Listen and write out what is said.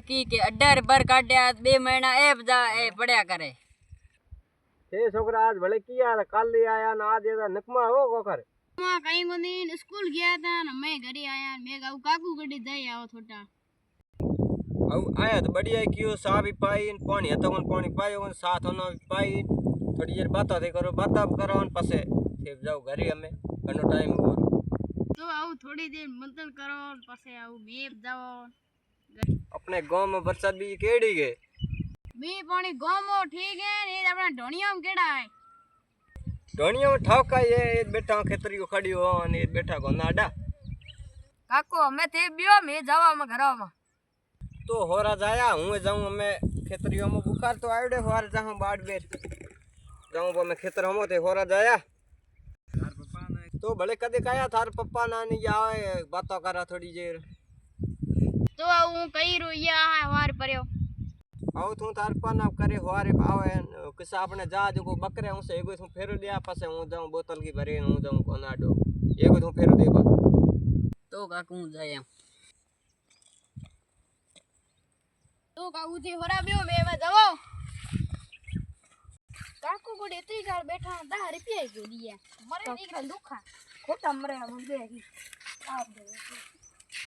की के अड्डर बर काट्या 2 महीना ए बजा ए पढ़या करे हे छोकरा आज भले किया कल ही आया ना आज ये नकमा हो कोकर मां कहीं को दिन स्कूल गया था ना मैं घरे आया मैं गाऊ काकू गड्डी दई आओ छोटा अब आया तो बढ़िया कियो सा भी पाई पानी तो पानी पायो साथ होना पाई थोड़ी देर बात करो बात करो पसे फिर जाओ घरे हमें घणो टाइम हो तो आऊ थोड़ी देर मंथन करो पसे आऊ मेप जाओ अपने गांव में बरसात भी केड़ी गए मी पानी गांव में ठीक है नहीं अपना ढोनिया में केड़ा है ढोनिया में ठाका ये बैठा खेतरी को खड़ी हो ने बैठा को नाडा काको हमें थे बियो मैं जावा में घरा में तो होरा जाया हूं जाऊं मैं खेतरियों में बुखार तो आड़े होर जाऊं बाड़ बेर जाऊं वो मैं खेतर हमो ते होरा जाया तो भले कदे काया थार पप्पा ना नहीं आवे बातों करा थोड़ी देर तो आऊ कई रोया है वार परयो आउ तू थार पन करे होरे आवे किसा अपने जा जो बकरे हूं से एगो तू फेरो दिया पासे हूं जाऊं बोतल की भरे हूं जाऊं कोनाडो एगो तू फेरो देबा तो काकू जाया तो काकू जी होरा बियो मैं जाओ काकू को इतनी साल बैठा 10 रुपया क्यों दिया मरे निकल दुखा खोटा मरे हम दे आप दे